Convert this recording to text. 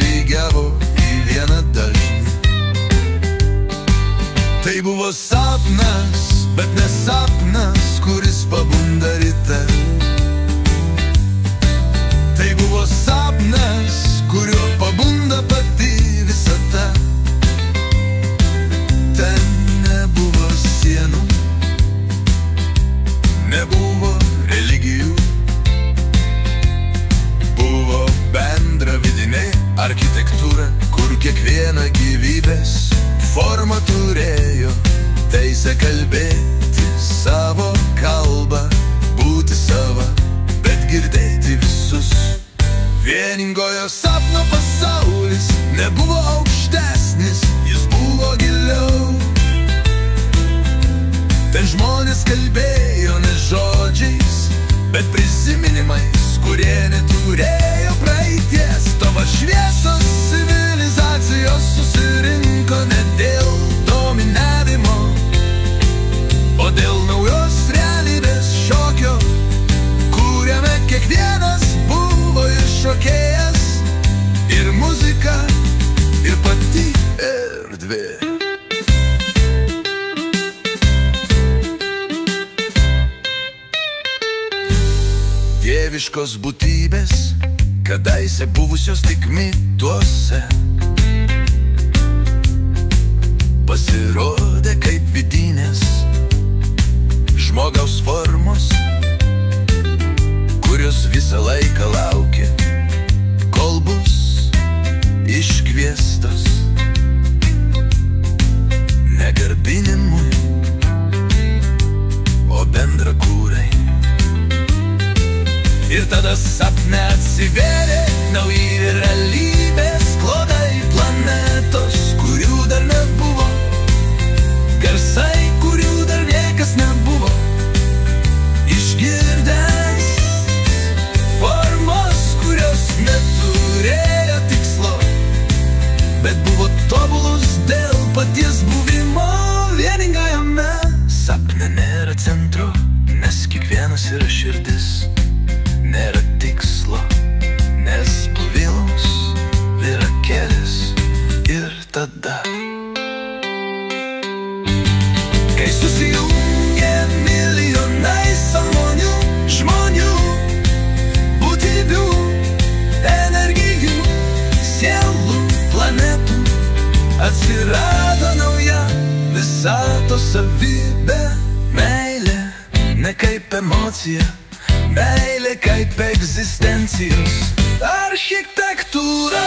sulygiavo į vieną dažnį. Tai buvo sapnas, bet ne sapnas, kuris pabunda ryte. Tai buvo sapnas, kuriuo pabunda pati visata. Ten nebuvo sienų, nebuvo religijų, buvo bendra vidinė architektūra, kur kiekviena gyvybės forma turėjo teisę kalbėti savo kalbą, būti sava, bet girdėti visus. Vieningojo sapno pasaulis nebuvo aukštesnis, jis buvo giliau. Ten žmonės kalbėjo ne žodžiais, bet prisiminimais, kurie neturėjo praeities. Tavo šviesos civilizacijos susirinko ne dėl dominavimo, o dėl naujos realybės šokio, kuriame kiekvienas buvo ir šokėjas, ir muzika, ir pati erdvė. Dieviškos būtybės, kadaise buvusios tik mituose, pasirodė kaip vidinės žmogaus formos, kurios visą laiką laukė, kol bus iškviestos. Ne garbinimui, o bendrakūrai. Ir tada sapne atsivėrė nauji realybės klodai, planetos, kurių dar nebuvo, garsai, kurių dar niekas nebuvo išgirdęs, formos, kurios neturėjo tikslo, bet buvo tobulus dėl paties buvimo vieningajame. Sapne nėra centro, nes kiekvienas yra širdis. Nėra tikslo, nes buvimas yra kelias. Ir tada, kai susijungė milijonai sąmonių, žmonių, būtybių, energijų, sielų, planetų, atsirado nauja visatos savybė. Meilė ne kaip emocija, meilė kaip egzistencijos architektūra.